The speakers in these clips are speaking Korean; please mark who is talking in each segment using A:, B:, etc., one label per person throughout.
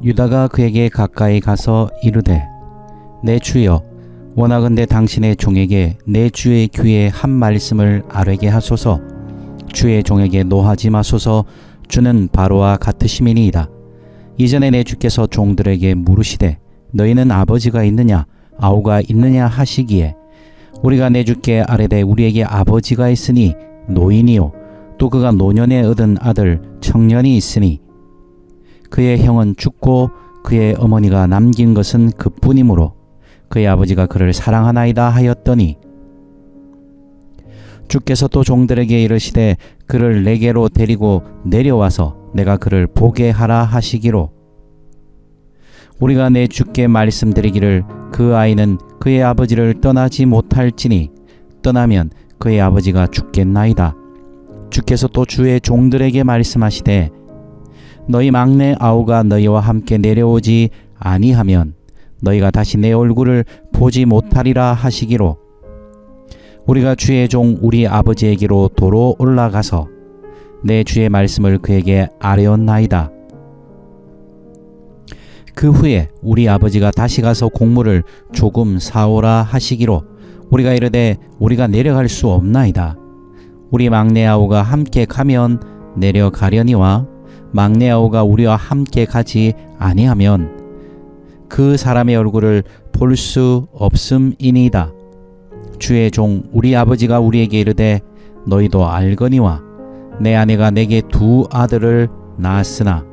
A: 유다가 그에게 가까이 가서 이르되 내 주여 원하건대 당신의 종에게 내 주의 귀에 한 말씀을 아뢰게 하소서. 주의 종에게 노하지 마소서. 주는 바로와 같으심이니이다. 이전에 내 주께서 종들에게 물으시되 너희는 아버지가 있느냐 아우가 있느냐 하시기에 우리가 내 주께 아뢰되 우리에게 아버지가 있으니 노인이요 또 그가 노년에 얻은 아들 청년이 있으니 그의 형은 죽고 그의 어머니가 남긴 것은 그뿐이므로 그의 아버지가 그를 사랑하나이다 하였더니 주께서 또 종들에게 이르시되 그를 내게로 데리고 내려와서 내가 그를 보게 하라 하시기로 우리가 내 주께 말씀드리기를 그 아이는 그의 아버지를 떠나지 못할지니 떠나면 그의 아버지가 죽겠나이다. 주께서 또 주의 종들에게 말씀하시되 너희 막내 아우가 너희와 함께 내려오지 아니하면 너희가 다시 내 얼굴을 보지 못하리라 하시기로 우리가 주의 종 우리 아버지에게로 도로 올라가서 내 주의 말씀을 그에게 아뢰었나이다. 그 후에 우리 아버지가 다시 가서 곡물을 조금 사오라 하시기로 우리가 이르되 우리가 내려갈 수 없나이다. 우리 막내 아우가 함께 가면 내려가려니와 막내 아우가 우리와 함께 가지 아니하면 그 사람의 얼굴을 볼 수 없음이니이다. 주의 종 우리 아버지가 우리에게 이르되 너희도 알거니와 내 아내가 내게 두 아들을 낳았으나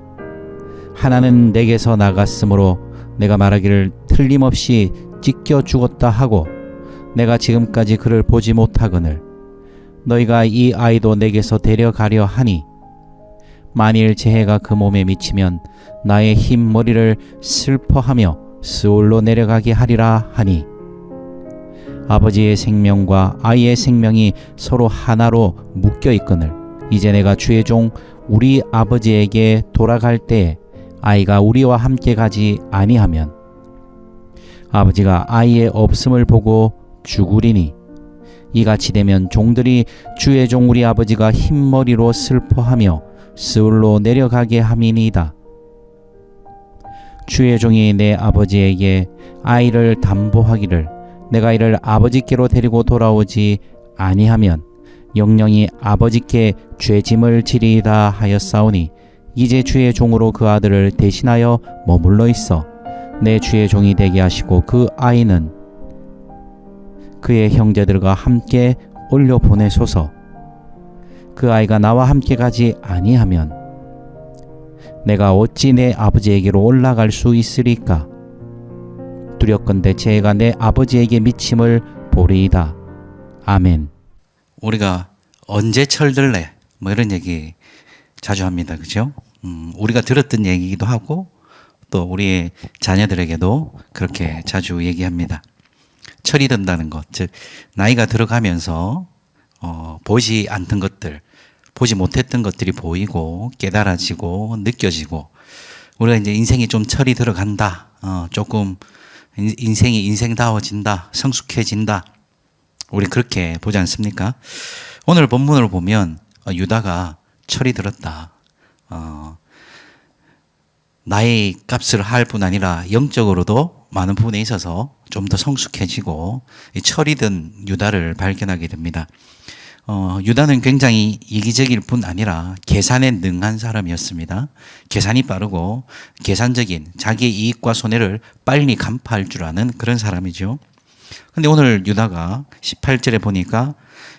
A: 하나는 내게서 나갔으므로 내가 말하기를 틀림없이 찢겨 죽었다 하고 내가 지금까지 그를 보지 못하거늘 너희가 이 아이도 내게서 데려가려 하니 만일 재해가 그 몸에 미치면 나의 흰 머리를 슬퍼하며 스올로 내려가게 하리라 하니 아버지의 생명과 아이의 생명이 서로 하나로 묶여 있거늘 이제 내가 주의 종 우리 아버지에게 돌아갈 때에 아이가 우리와 함께 가지 아니하면 아버지가 아이의 없음을 보고 죽으리니 이같이 되면 종들이 주의 종 우리 아버지가 흰머리로 슬퍼하며 스울로 내려가게 함이니이다. 주의 종이 내 아버지에게 아이를 담보하기를 내가 이를 아버지께로 데리고 돌아오지 아니하면 영영이 아버지께 죄짐을 지리이다 하였사오니 이제 주의 종으로 그 아들을 대신하여 머물러 있어 내 주의 종이 되게 하시고 그 아이는 그의 형제들과 함께 올려 보내소서. 그 아이가 나와 함께 가지 아니하면 내가 어찌 내 아버지에게로 올라갈 수 있으리까? 두렵건대 재해가 내 아버지에게 미침을 보리이다. 아멘. 우리가 언제 철들래? 뭐 이런 얘기 자주 합니다. 그죠? 우리가 들었던 얘기이기도 하고 또 우리의 자녀들에게도 그렇게 자주 얘기합니다. 철이 든다는 것, 즉 나이가 들어가면서 보지 않던 것들, 보지 못했던 것들이 보이고 깨달아지고 느껴지고 우리가 이제 인생이 좀 철이 들어간다. 조금 인생이 인생다워진다. 성숙해진다. 우리 그렇게 보지 않습니까? 오늘 본문을 보면 유다가 철이 들었다. 나의 값을 할 뿐 아니라 영적으로도 많은 부분에 있어서 좀 더 성숙해지고 철이 든 유다를 발견하게 됩니다. 유다는 굉장히 이기적일 뿐 아니라 계산에 능한 사람이었습니다. 계산이 빠르고 계산적인 자기의 이익과 손해를 빨리 간파할 줄 아는 그런 사람이죠. 근데 오늘 유다가 18절에 보니까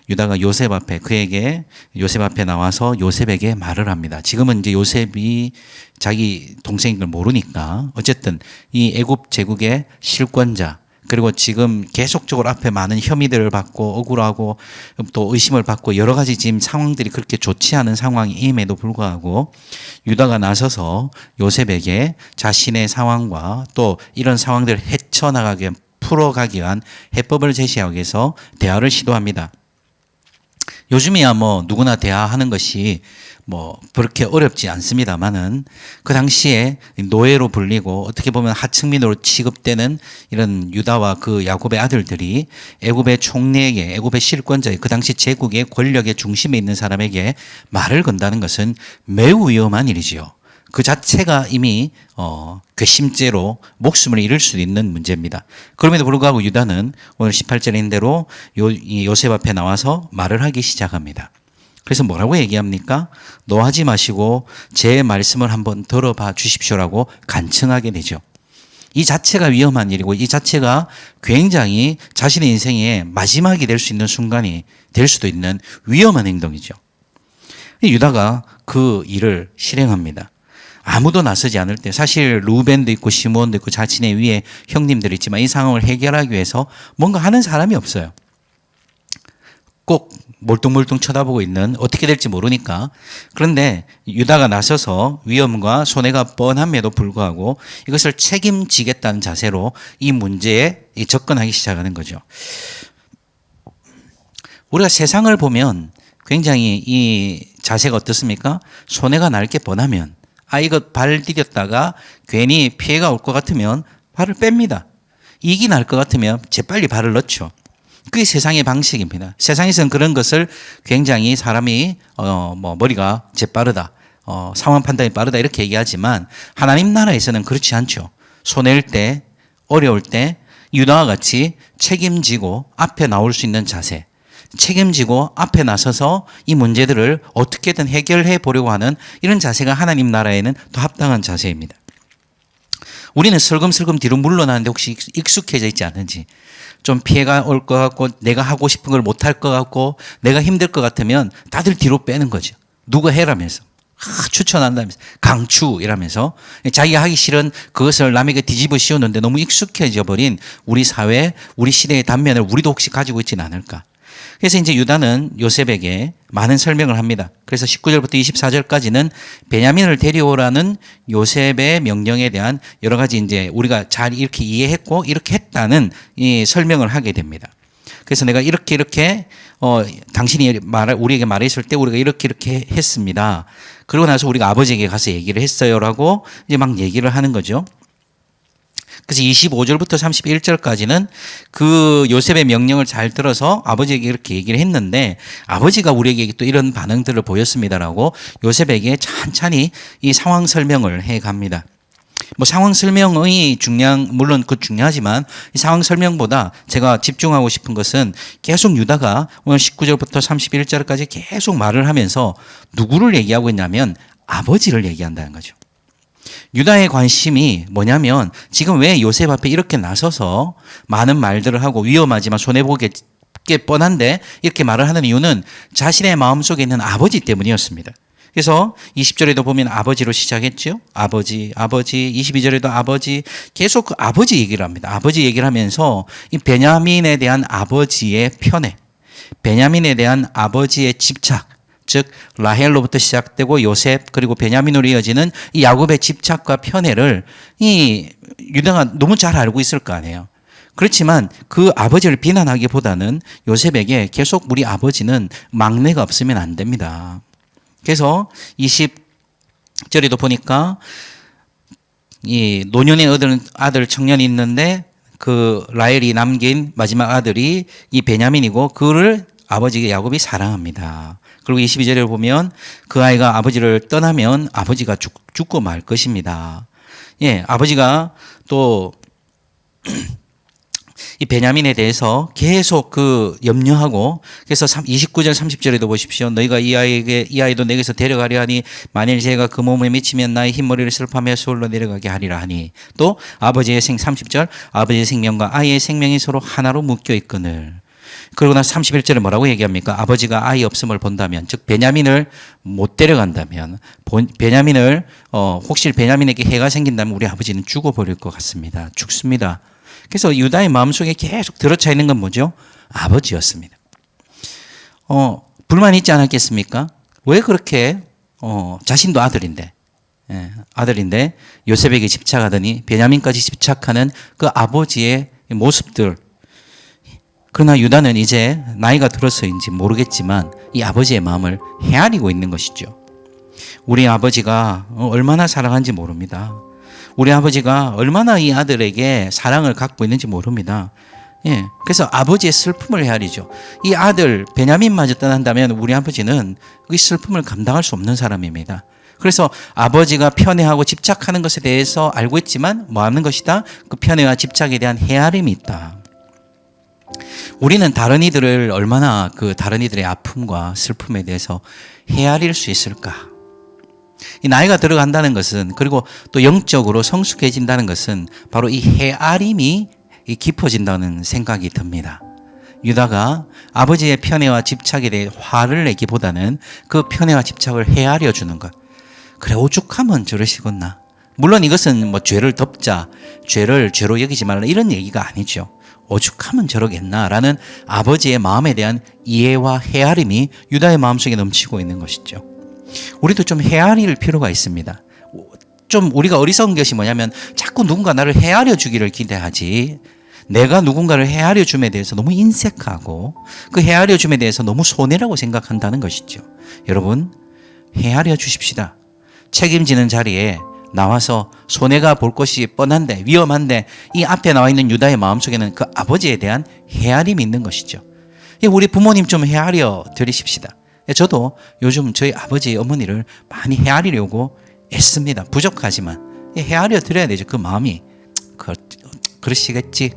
A: 유다가 요셉 앞에 그에게 요셉 앞에 나와서 요셉에게 말을 합니다. 지금은 이제 요셉이 자기 동생인 걸 모르니까 어쨌든 이 애굽 제국의 실권자 그리고 지금 계속적으로 앞에 많은 혐의들을 받고 억울하고 또 의심을 받고 여러 가지 지금 상황들이 그렇게 좋지 않은 상황임에도 불구하고 유다가 나서서 요셉에게 자신의 상황과 또 이런 상황들을 헤쳐나가게 풀어가기 위한 해법을 제시하기 위해서 대화를 시도합니다. 요즘이야 뭐 누구나 대화하는 것이 뭐 그렇게 어렵지 않습니다만은 그 당시에 노예로 불리고 어떻게 보면 하층민으로 취급되는 이런 유다와 그 야곱의 아들들이 애굽의 총리에게 애굽의 실권자의 그 당시 제국의 권력의 중심에 있는 사람에게 말을 건다는 것은 매우 위험한 일이지요. 그 자체가 이미 괘씸죄로 목숨을 잃을 수도 있는 문제입니다. 그럼에도 불구하고 유다는 오늘 18절인 대로 요셉 앞에 나와서 말을 하기 시작합니다. 그래서 뭐라고 얘기합니까? 노하지 마시고 제 말씀을 한번 들어봐 주십시오라고 간청하게 되죠. 이 자체가 위험한 일이고 이 자체가 굉장히 자신의 인생의 마지막이 될 수 있는 순간이 될 수도 있는 위험한 행동이죠. 유다가 그 일을 실행합니다. 아무도 나서지 않을 때 사실 루벤도 있고 시므온도 있고 자신의 위에 형님들이 있지만 이 상황을 해결하기 위해서 뭔가 하는 사람이 없어요. 꼭 몰뚱몰뚱 쳐다보고 있는 어떻게 될지 모르니까. 그런데 유다가 나서서 위험과 손해가 뻔함에도 불구하고 이것을 책임지겠다는 자세로 이 문제에 접근하기 시작하는 거죠. 우리가 세상을 보면 굉장히 이 자세가 어떻습니까? 손해가 날 게 뻔하면 이거 발 디뎠다가 괜히 피해가 올 것 같으면 발을 뺍니다. 이익이 날 것 같으면 재빨리 발을 넣죠. 그게 세상의 방식입니다. 세상에서는 그런 것을 굉장히 사람이 머리가 재빠르다, 상황 판단이 빠르다 이렇게 얘기하지만 하나님 나라에서는 그렇지 않죠. 손해일 때, 어려울 때 유다와 같이 책임지고 앞에 나올 수 있는 자세, 책임지고 앞에 나서서 이 문제들을 어떻게든 해결해 보려고 하는 이런 자세가 하나님 나라에는 더 합당한 자세입니다. 우리는 슬금슬금 뒤로 물러나는데 혹시 익숙해져 있지 않은지, 좀 피해가 올 것 같고 내가 하고 싶은 걸 못할 것 같고 내가 힘들 것 같으면 다들 뒤로 빼는 거죠. 누가 해라면서, 추천한다면서, 강추 이라면서 자기가 하기 싫은 그것을 남에게 뒤집어 씌우는데 너무 익숙해져 버린 우리 사회, 우리 시대의 단면을 우리도 혹시 가지고 있지는 않을까. 그래서 이제 유다는 요셉에게 많은 설명을 합니다. 그래서 19절부터 24절까지는 베냐민을 데려오라는 요셉의 명령에 대한 여러 가지 이제 우리가 잘 이렇게 이해했고 이렇게 했다는 이 설명을 하게 됩니다. 그래서 내가 이렇게 당신이 우리에게 말했을 때 우리가 이렇게 했습니다. 그러고 나서 우리가 아버지에게 가서 얘기를 했어요라고 이제 막 얘기를 하는 거죠. 그래서 25절부터 31절까지는 그 요셉의 명령을 잘 들어서 아버지에게 이렇게 얘기를 했는데 아버지가 우리에게 또 이런 반응들을 보였습니다라고 요셉에게 찬찬히 이 상황 설명을 해 갑니다. 상황 설명이 물론 그 중요하지만 이 상황 설명보다 제가 집중하고 싶은 것은 계속 유다가 오늘 19절부터 31절까지 계속 말을 하면서 누구를 얘기하고 있냐면 아버지를 얘기한다는 거죠. 유다의 관심이 뭐냐면 지금 왜 요셉 앞에 이렇게 나서서 많은 말들을 하고 위험하지만 손해보게 뻔한데 이렇게 말을 하는 이유는 자신의 마음속에 있는 아버지 때문이었습니다. 그래서 20절에도 보면 아버지로 시작했죠. 아버지, 22절에도 아버지, 계속 그 아버지 얘기를 합니다. 아버지 얘기를 하면서 이 베냐민에 대한 아버지의 편애, 베냐민에 대한 아버지의 집착, 즉 라헬로부터 시작되고 요셉 그리고 베냐민으로 이어지는 이 야곱의 집착과 편애를 이 유다가 너무 잘 알고 있을 거 아니에요. 그렇지만 그 아버지를 비난하기보다는 요셉에게 계속 우리 아버지는 막내가 없으면 안 됩니다. 그래서 20절에도 보니까 이 노년에 얻은 아들 청년이 있는데 그 라헬이 남긴 마지막 아들이 이 베냐민이고 그를 아버지 야곱이 사랑합니다. 그리고 22절에 보면 그 아이가 아버지를 떠나면 아버지가 죽고 말 것입니다. 예, 아버지가 또 이 베냐민에 대해서 계속 그 염려하고 그래서 29절 30절에도 보십시오. 너희가 이 아이도 내게서 데려가려 하니 만일 제가 그 몸에 미치면 나의 흰머리를 슬퍼하며 서울로 내려가게 하리라 하니 또 아버지의 30절 아버지의 생명과 아이의 생명이 서로 하나로 묶여 있거늘. 그러고 나서 31절에 뭐라고 얘기합니까? 아버지가 아이 없음을 본다면, 즉 베냐민을 못 데려간다면, 베냐민을 혹시 베냐민에게 해가 생긴다면 우리 아버지는 죽어버릴 것 같습니다. 죽습니다. 그래서 유다의 마음속에 계속 들어차 있는 건 뭐죠? 아버지였습니다. 불만이 있지 않았겠습니까? 왜 그렇게 자신도 아들인데 요셉에게 집착하더니 베냐민까지 집착하는 그 아버지의 모습들. 그러나 유다는 이제 나이가 들어서인지 모르겠지만 이 아버지의 마음을 헤아리고 있는 것이죠. 우리 아버지가 얼마나 사랑하는지 모릅니다. 우리 아버지가 얼마나 이 아들에게 사랑을 갖고 있는지 모릅니다. 예, 그래서 아버지의 슬픔을 헤아리죠. 이 아들 베냐민마저 떠난다면 우리 아버지는 이 슬픔을 감당할 수 없는 사람입니다. 그래서 아버지가 편애하고 집착하는 것에 대해서 알고 있지만 뭐 하는 것이다? 그 편애와 집착에 대한 헤아림이 있다. 우리는 다른 이들을 얼마나 그 다른 이들의 아픔과 슬픔에 대해서 헤아릴 수 있을까? 이 나이가 들어간다는 것은, 그리고 또 영적으로 성숙해진다는 것은 바로 이 헤아림이 깊어진다는 생각이 듭니다. 유다가 아버지의 편애와 집착에 대해 화를 내기보다는 그 편애와 집착을 헤아려 주는 것. 그래, 오죽하면 저러시겠나. 물론 이것은 뭐 죄를 덮자, 죄를 죄로 여기지 말라 이런 얘기가 아니죠. 오죽하면 저러겠나라는 아버지의 마음에 대한 이해와 헤아림이 유다의 마음속에 넘치고 있는 것이죠. 우리도 좀 헤아릴 필요가 있습니다. 좀 우리가 어리석은 것이 뭐냐면 자꾸 누군가 나를 헤아려 주기를 기대하지, 내가 누군가를 헤아려 줌에 대해서 너무 인색하고 그 헤아려 줌에 대해서 너무 손해라고 생각한다는 것이죠. 여러분, 헤아려 주십시다. 책임지는 자리에 나와서 손해가 볼 것이 뻔한데, 위험한데, 이 앞에 나와 있는 유다의 마음속에는 그 아버지에 대한 헤아림이 있는 것이죠. 우리 부모님 좀 헤아려 드리십시다. 저도 요즘 저희 아버지 어머니를 많이 헤아리려고 애씁니다. 부족하지만 헤아려 드려야 되죠. 그 마음이 그러시겠지.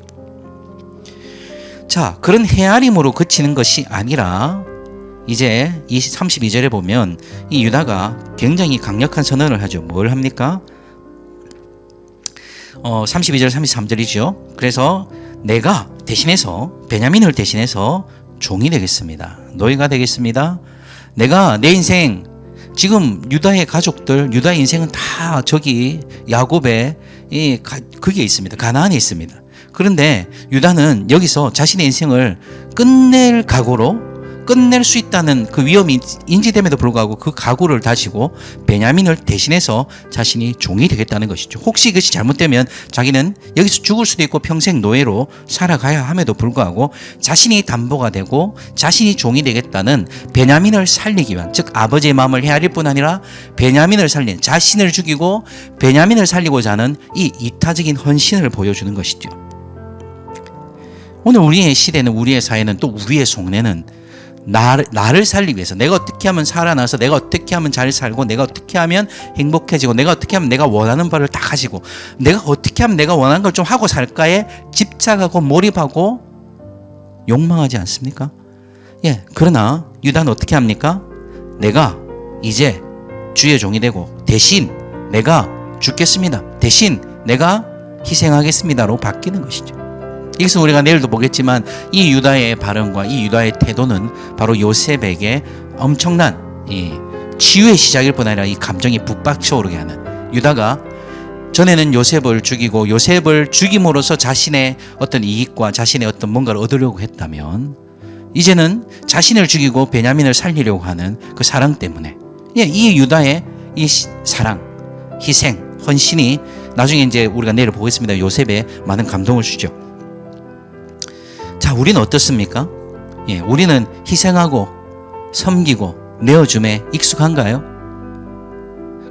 A: 자, 그런 헤아림으로 그치는 것이 아니라 이제 32절에 보면 이 유다가 굉장히 강력한 선언을 하죠. 뭘 합니까? 32절 33절이죠. 그래서 내가 대신해서, 베냐민을 대신해서 종이 되겠습니다. 노예가 되겠습니다. 내가 내 인생, 지금 유다의 가족들, 유다의 인생은 다 저기 야곱의 그게 있습니다. 가나안에 있습니다. 그런데 유다는 여기서 자신의 인생을 끝낼 각오로, 끝낼 수 있다는 그 위험이 인지됨에도 불구하고 그 각오를 다지고 베냐민을 대신해서 자신이 종이 되겠다는 것이죠. 혹시 이것이 잘못되면 자기는 여기서 죽을 수도 있고 평생 노예로 살아가야 함에도 불구하고 자신이 담보가 되고 자신이 종이 되겠다는 베냐민을 살리기 위한, 즉 아버지의 마음을 헤아릴 뿐 아니라 베냐민을 살리는, 자신을 죽이고 베냐민을 살리고자 하는 이 이타적인 헌신을 보여주는 것이죠. 오늘 우리의 시대는, 우리의 사회는, 또 우리의 속내는 나를 살리기 위해서, 내가 어떻게 하면 살아나서, 내가 어떻게 하면 잘 살고, 내가 어떻게 하면 행복해지고, 내가 어떻게 하면 내가 원하는 바를 다 가지고, 내가 어떻게 하면 내가 원하는 걸 좀 하고 살까에 집착하고 몰입하고 욕망하지 않습니까? 예, 그러나 유다는 어떻게 합니까? 내가 이제 주의 종이 되고 대신 내가 죽겠습니다. 대신 내가 희생하겠습니다로 바뀌는 것이죠. 이것은 우리가 내일도 보겠지만 이 유다의 발언과 이 유다의 태도는 바로 요셉에게 엄청난 치유의 시작일 뿐 아니라 이 감정이 북받쳐 오르게 하는, 유다가 전에는 요셉을 죽이고 요셉을 죽임으로써 자신의 어떤 이익과 자신의 어떤 뭔가를 얻으려고 했다면 이제는 자신을 죽이고 베냐민을 살리려고 하는 그 사랑 때문에, 이 유다의 이 사랑, 희생, 헌신이 나중에 이제 우리가 내일 보겠습니다. 요셉에 많은 감동을 주죠. 자, 우리는 어떻습니까? 우리는 희생하고 섬기고 내어줌에 익숙한가요?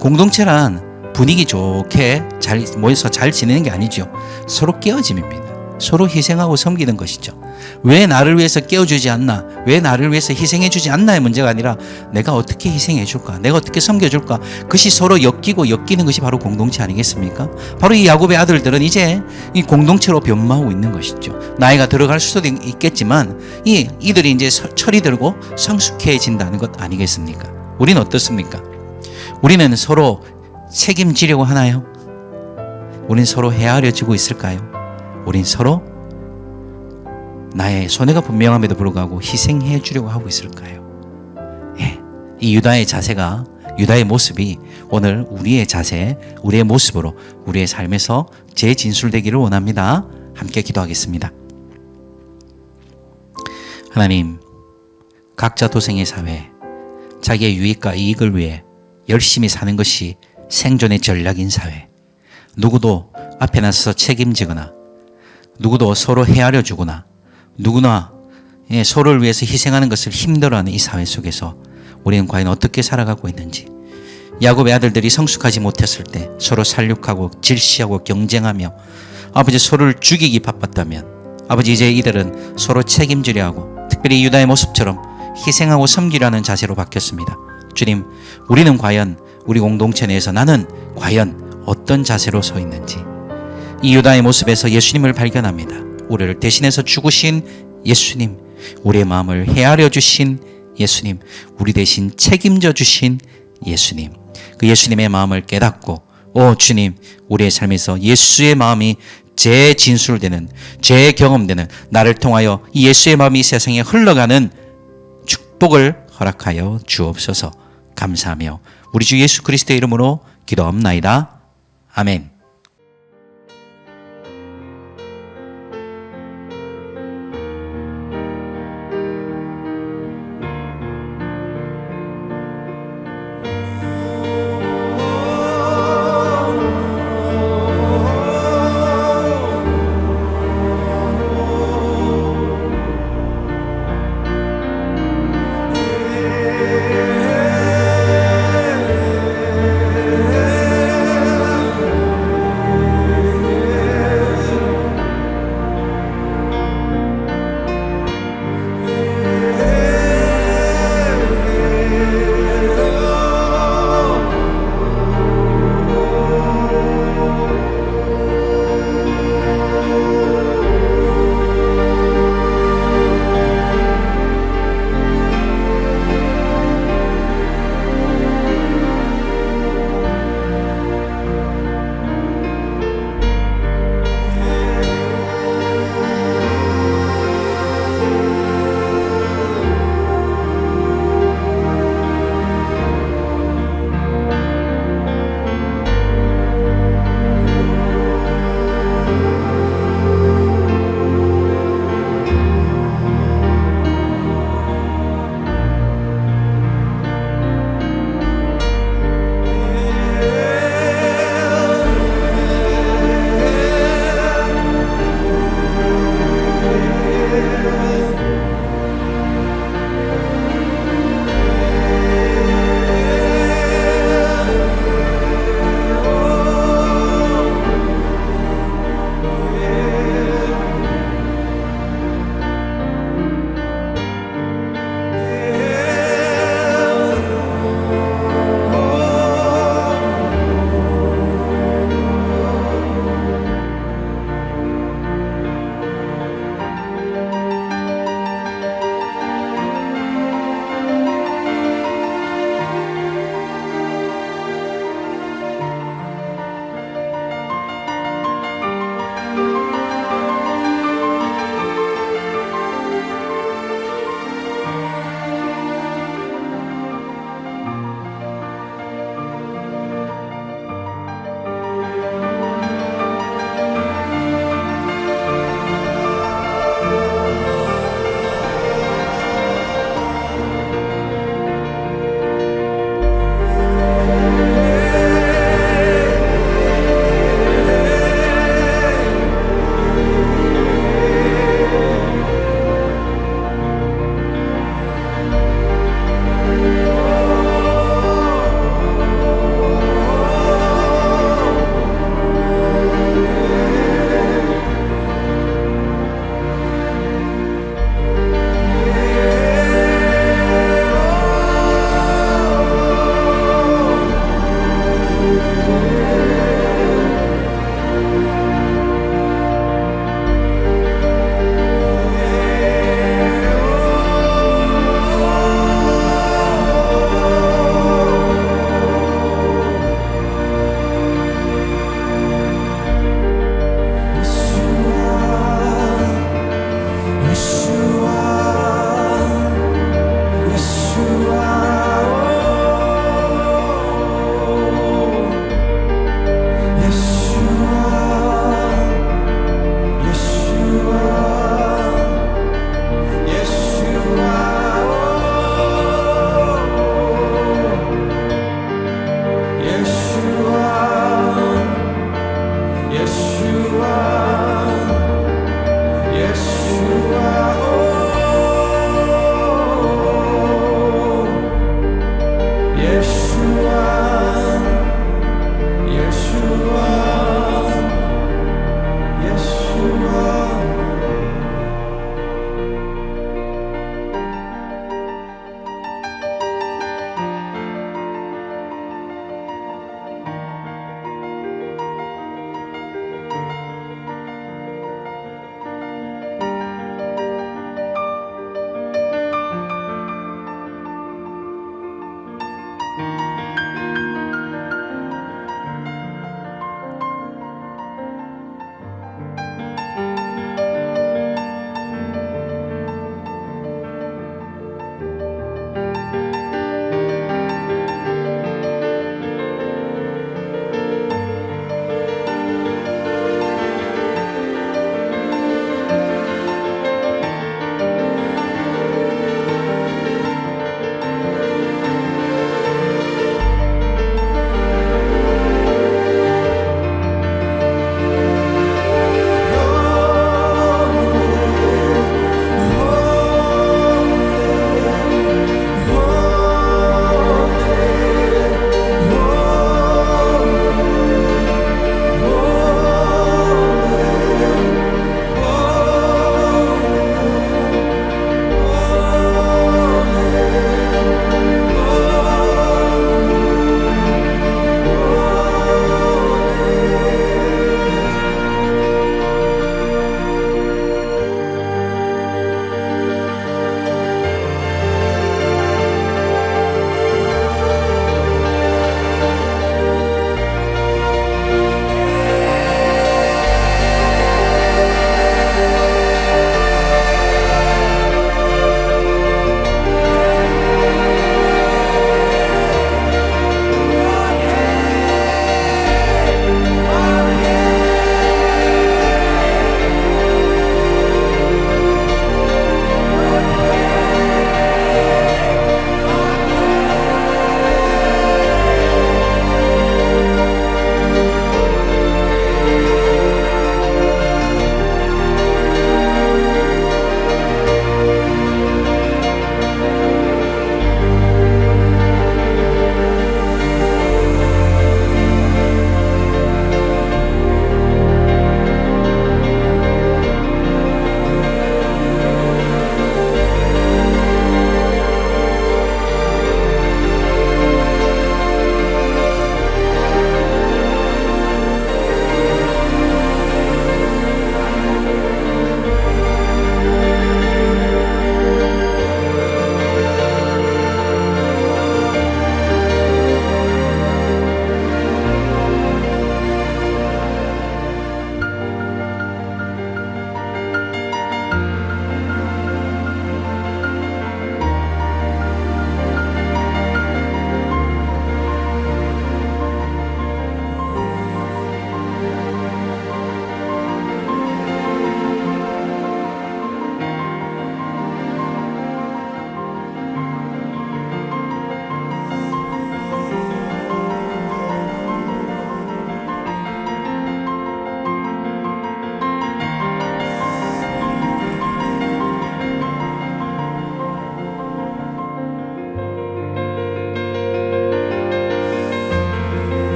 A: 공동체란 분위기 좋게 잘 모여서 잘 지내는 게 아니죠. 서로 깨어짐입니다. 서로 희생하고 섬기는 것이죠. 왜 나를 위해서 깨워주지 않나? 왜 나를 위해서 희생해주지 않나의 문제가 아니라 내가 어떻게 희생해줄까? 내가 어떻게 섬겨줄까? 그것이 서로 엮이는 것이 바로 공동체 아니겠습니까? 바로 이 야곱의 아들들은 이제 이 공동체로 변모하고 있는 것이죠. 나이가 들어갈 수도 있겠지만 이들이 이제 철이 들고 성숙해진다는 것 아니겠습니까? 우리는 어떻습니까? 우리는 서로 책임지려고 하나요? 우린 서로 헤아려지고 있을까요? 우린 서로 나의 손해가 분명함에도 불구하고 희생해 주려고 하고 있을까요? 이 유다의 자세가, 유다의 모습이 오늘 우리의 자세, 우리의 모습으로 우리의 삶에서 재진술되기를 원합니다. 함께 기도하겠습니다. 하나님, 각자 도생의 사회, 자기의 유익과 이익을 위해 열심히 사는 것이 생존의 전략인 사회, 누구도 앞에 나서서 책임지거나 누구도 서로 헤아려 주거나 누구나 서로를 위해서 희생하는 것을 힘들어하는 이 사회 속에서 우리는 과연 어떻게 살아가고 있는지, 야곱의 아들들이 성숙하지 못했을 때 서로 살육하고 질시하고 경쟁하며 아버지 서로를 죽이기 바빴다면 아버지 이제 이들은 서로 책임지려 하고 특별히 유다의 모습처럼 희생하고 섬기려는 자세로 바뀌었습니다. 주님, 우리는 과연 우리 공동체 내에서 나는 과연 어떤 자세로 서 있는지, 이 유다의 모습에서 예수님을 발견합니다. 우리를 대신해서 죽으신 예수님, 우리의 마음을 헤아려 주신 예수님, 우리 대신 책임져 주신 예수님, 그 예수님의 마음을 깨닫고, 주님, 우리의 삶에서 예수의 마음이 재진술되는, 재경험되는, 나를 통하여 이 예수의 마음이 세상에 흘러가는 축복을 허락하여 주옵소서. 감사하며 우리 주 예수 그리스도의 이름으로 기도합나이다. 아멘.